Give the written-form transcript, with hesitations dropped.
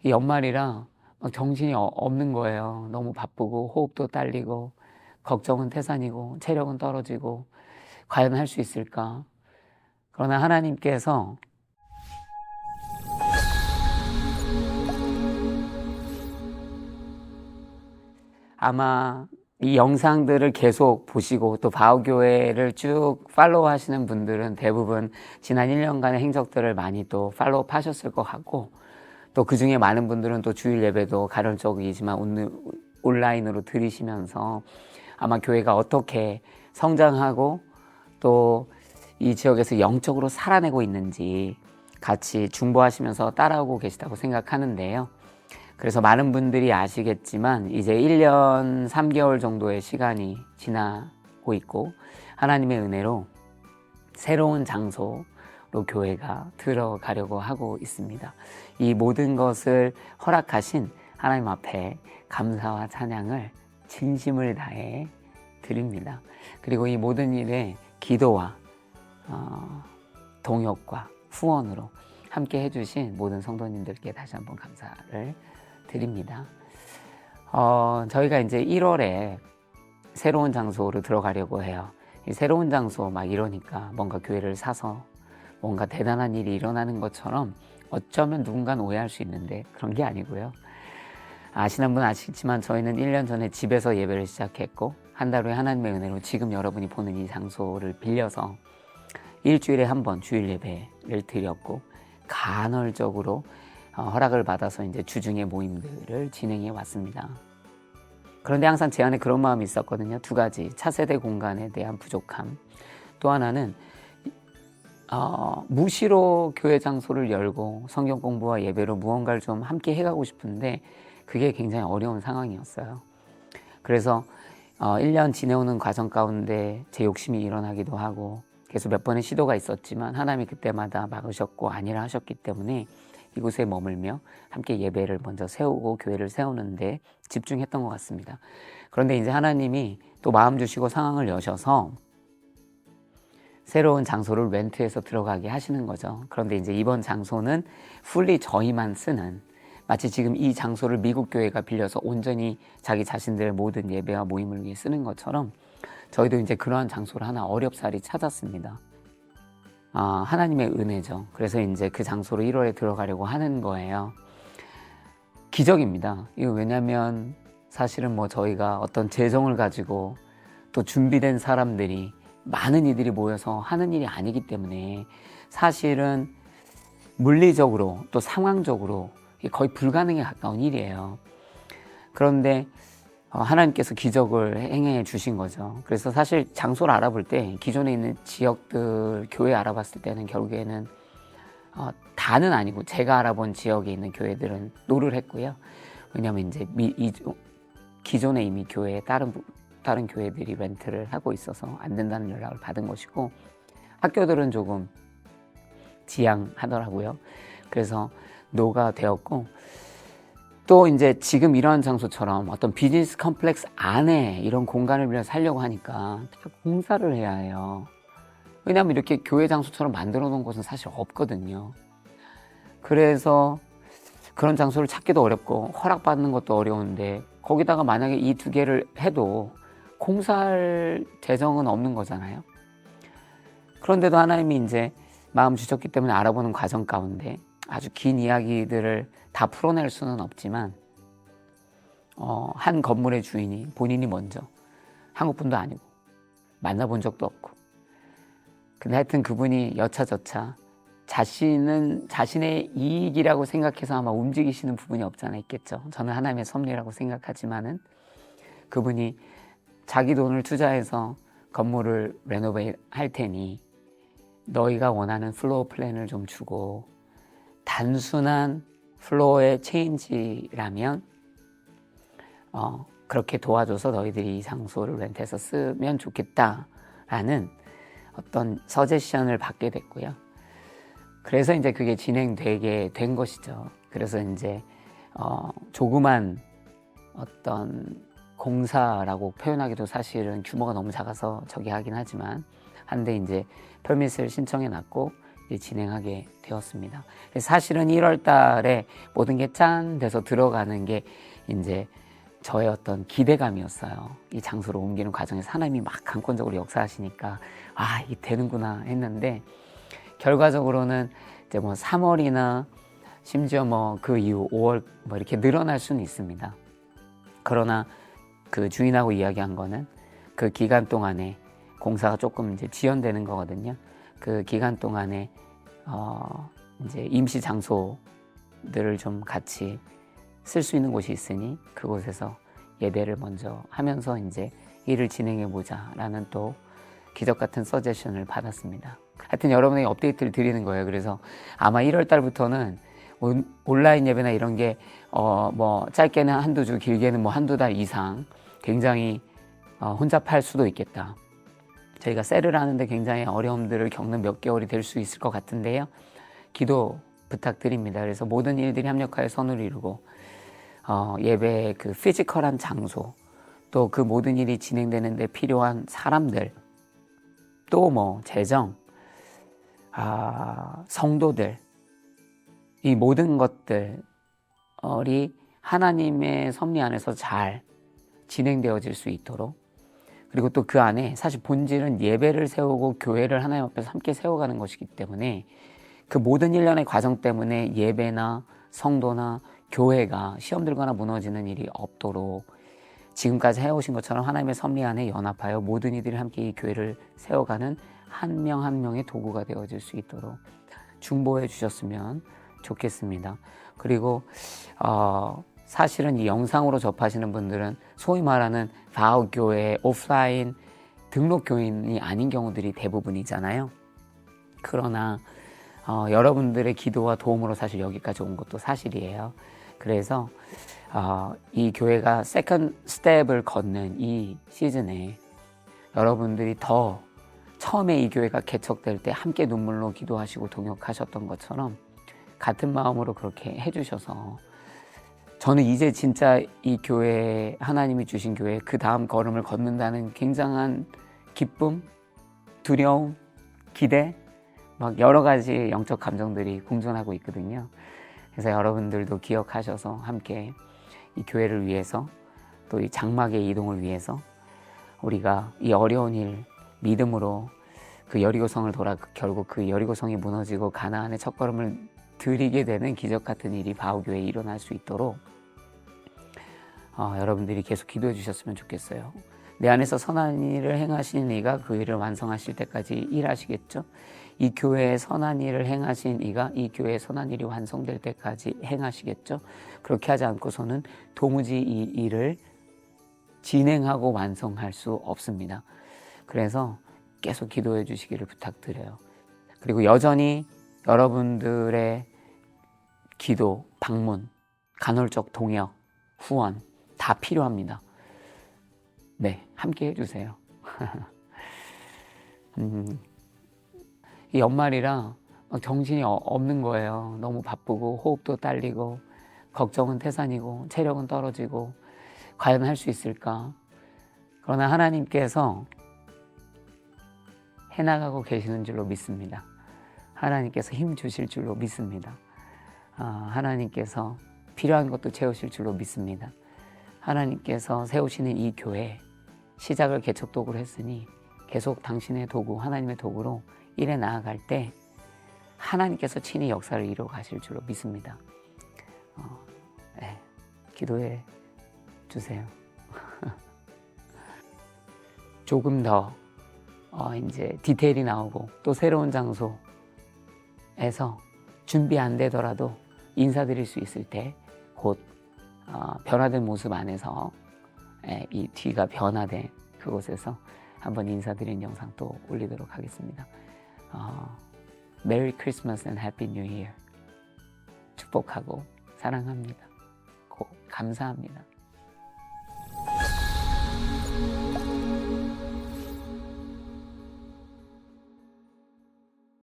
이 연말이라 막 정신이 없는 거예요. 너무 바쁘고 호흡도 딸리고 걱정은 태산이고 체력은 떨어지고 과연 할 수 있을까? 그러나 하나님께서 아마 이 영상들을 계속 보시고 또 바오교회를 쭉 팔로우 하시는 분들은 대부분 지난 1년간의 행적들을 많이 또 팔로우 하셨을 것 같고, 또 그 중에 많은 분들은 또 주일 예배도 가론적이지만 오늘 온라인으로 들으시면서 아마 교회가 어떻게 성장하고 또 이 지역에서 영적으로 살아내고 있는지 같이 중보하시면서 따라오고 계시다고 생각하는데요. 그래서 많은 분들이 아시겠지만 이제 1년 3개월 정도의 시간이 지나고 있고, 하나님의 은혜로 새로운 장소로 교회가 들어가려고 하고 있습니다. 이 모든 것을 허락하신 하나님 앞에 감사와 찬양을 진심을 다해 드립니다. 그리고 이 모든 일에 기도와 동역과 후원으로 함께 해주신 모든 성도님들께 다시 한번 감사를 드립니다. 저희가 이제 1월에 새로운 장소로 들어가려고 해요. 이 새로운 장소 막 이러니까 뭔가 교회를 사서 뭔가 대단한 일이 일어나는 것처럼 어쩌면 누군가는 오해할 수 있는데 그런 게 아니고요. 아시는 분 아시겠지만 저희는 1년 전에 집에서 예배를 시작했고, 한 달 후에 하나님의 은혜로 지금 여러분이 보는 이 장소를 빌려서 일주일에 한 번 주일 예배를 드렸고, 간헐적으로 허락을 받아서 이제 주중의 모임들을 진행해 왔습니다. 그런데 항상 제 안에 그런 마음이 있었거든요. 두 가지. 차세대 공간에 대한 부족함. 또 하나는 무시로 교회 장소를 열고 성경 공부와 예배로 무언가를 좀 함께 해가고 싶은데 그게 굉장히 어려운 상황이었어요. 그래서 1년 지내오는 과정 가운데 제 욕심이 일어나기도 하고 계속 몇 번의 시도가 있었지만 하나님이 그때마다 막으셨고 아니라 하셨기 때문에 이곳에 머물며 함께 예배를 먼저 세우고 교회를 세우는데 집중했던 것 같습니다. 그런데 이제 하나님이 또 마음 주시고 상황을 여셔서 새로운 장소를 렌트해서 들어가게 하시는 거죠. 그런데 이제 이번 장소는 풀리 저희만 쓰는, 마치 지금 이 장소를 미국 교회가 빌려서 온전히 자기 자신들의 모든 예배와 모임을 위해 쓰는 것처럼 저희도 이제 그러한 장소를 하나 어렵사리 찾았습니다. 하나님의 은혜죠. 그래서 이제 그 장소로 1월에 들어가려고 하는 거예요. 기적입니다. 이거 왜냐면 사실은 뭐 저희가 어떤 재정을 가지고 또 준비된 사람들이 많은 이들이 모여서 하는 일이 아니기 때문에 사실은 물리적으로 또 상황적으로 거의 불가능에 가까운 일이에요. 그런데 하나님께서 기적을 행해 주신 거죠. 그래서 사실 장소를 알아볼 때 기존에 있는 지역들 교회 알아봤을 때는 결국에는 다는 아니고 제가 알아본 지역에 있는 교회들은 노를 했고요. 왜냐하면 이제 기존에 이미 교회에 다른 교회들이 렌트를 하고 있어서 안 된다는 연락을 받은 것이고, 학교들은 조금 지양하더라고요. 그래서 노가 되었고, 또 이제 지금 이러한 장소처럼 어떤 비즈니스 컴플렉스 안에 이런 공간을 빌려 살려고 하니까 공사를 해야 해요. 왜냐하면 이렇게 교회 장소처럼 만들어 놓은 곳은 사실 없거든요. 그래서 그런 장소를 찾기도 어렵고 허락받는 것도 어려운데, 거기다가 만약에 이 두 개를 해도 공사할 재정은 없는 거잖아요. 그런데도 하나님이 이제 마음 주셨기 때문에 알아보는 과정 가운데 아주 긴 이야기들을 다 풀어낼 수는 없지만 한 건물의 주인이 본인이 먼저, 한국분도 아니고 만나본 적도 없고, 근데 하여튼 그분이 여차저차 자신의 이익이라고 생각해서 아마 움직이시는 부분이 없지 않아 있겠죠. 저는 하나님의 섭리라고 생각하지만은 그분이 자기 돈을 투자해서 건물을 레노베이트 할 테니 너희가 원하는 플로어 플랜을 좀 주고, 단순한 플로어의 체인지라면 그렇게 도와줘서 너희들이 이 장소를 렌트해서 쓰면 좋겠다라는 어떤 서제션을 받게 됐고요. 그래서 이제 그게 진행되게 된 것이죠. 그래서 이제 조그만 어떤 공사라고 표현하기도 사실은 규모가 너무 작아서 저기 하긴 하지만 한데 이제 퍼밋을 신청해 놨고 이제 진행하게 되었습니다. 사실은 1월 달에 모든 게 짠 돼서 들어가는 게 이제 저의 어떤 기대감이었어요. 이 장소로 옮기는 과정에서 하나님이 막 강권적으로 역사하시니까 아, 이게 되는구나 했는데 결과적으로는 이제 뭐 3월이나 심지어 뭐 그 이후 5월 뭐 이렇게 늘어날 수는 있습니다. 그러나 그 주인하고 이야기한 거는 그 기간 동안에 공사가 조금 이제 지연되는 거거든요. 그 기간 동안에 이제 임시 장소들을 좀 같이 쓸 수 있는 곳이 있으니 그곳에서 예배를 먼저 하면서 이제 일을 진행해 보자라는 또 기적 같은 서제션을 받았습니다. 하여튼 여러분에게 업데이트를 드리는 거예요. 그래서 아마 1월 달부터는 온라인 예배나 이런 게 뭐 짧게는 한두 주, 길게는 뭐 한두 달 이상 굉장히 혼잡할 수도 있겠다. 저희가 셀을 하는데 굉장히 어려움들을 겪는 몇 개월이 될 수 있을 것 같은데요. 기도 부탁드립니다. 그래서 모든 일들이 합력하여 선을 이루고 예배의 그 피지컬한 장소, 또 그 모든 일이 진행되는 데 필요한 사람들, 또 뭐 재정, 성도들, 이 모든 것들이 하나님의 섭리 안에서 잘 진행되어질 수 있도록, 그리고 또 그 안에 사실 본질은 예배를 세우고 교회를 하나님 앞에서 함께 세워가는 것이기 때문에 그 모든 일련의 과정 때문에 예배나 성도나 교회가 시험 들거나 무너지는 일이 없도록 지금까지 해오신 것처럼 하나님의 섭리 안에 연합하여 모든 이들이 함께 이 교회를 세워가는 한 명 한 명의 도구가 되어질 수 있도록 중보해 주셨으면 좋겠습니다. 그리고 사실은 이 영상으로 접하시는 분들은 소위 말하는 바우교회 오프라인 등록 교인이 아닌 경우들이 대부분이잖아요. 그러나 여러분들의 기도와 도움으로 사실 여기까지 온 것도 사실이에요. 그래서 이 교회가 세컨드 스텝을 걷는 이 시즌에 여러분들이 더 처음에 이 교회가 개척될 때 함께 눈물로 기도하시고 동역하셨던 것처럼 같은 마음으로 그렇게 해주셔서 저는 이제 진짜 이 교회, 하나님이 주신 교회 그 다음 걸음을 걷는다는 굉장한 기쁨, 두려움, 기대, 막 여러 가지 영적 감정들이 공존하고 있거든요. 그래서 여러분들도 기억하셔서 함께 이 교회를 위해서 또 이 장막의 이동을 위해서 우리가 이 어려운 일 믿음으로 그 여리고성을 돌아 결국 그 여리고성이 무너지고 가나안의 첫걸음을 드리게 되는 기적 같은 일이 바우교회에 일어날 수 있도록 여러분들이 계속 기도해 주셨으면 좋겠어요. 내 안에서 선한 일을 행하신 이가 그 일을 완성하실 때까지 일하시겠죠. 이 교회에 선한 일을 행하신 이가 이 교회에 선한 일이 완성될 때까지 행하시겠죠. 그렇게 하지 않고서는 도무지 이 일을 진행하고 완성할 수 없습니다. 그래서 계속 기도해 주시기를 부탁드려요. 그리고 여전히 여러분들의 기도, 방문, 간헐적 동역, 후원 다 필요합니다. 네, 함께 해주세요. 이 연말이라 정신이 없는 거예요. 너무 바쁘고 호흡도 딸리고 걱정은 태산이고 체력은 떨어지고 과연 할 수 있을까? 그러나 하나님께서 해나가고 계시는 줄로 믿습니다. 하나님께서 힘 주실 줄로 믿습니다. 하나님께서 필요한 것도 채우실 줄로 믿습니다. 하나님께서 세우시는 이 교회 시작을 개척 도구로 했으니 계속 당신의 도구, 하나님의 도구로 일에 나아갈 때 하나님께서 친히 역사를 이루어 가실 줄로 믿습니다. 네, 기도해 주세요. 조금 더 이제 디테일이 나오고 또 새로운 장소에서 준비 안 되더라도 인사드릴 수 있을 때 곧 변화된 모습 안에서 이 뒤가 변화된 그곳에서 한번 인사드리는 영상 또 올리도록 하겠습니다. 메리 크리스마스 앤 해피 뉴 이어 축복하고 사랑합니다. 감사합니다.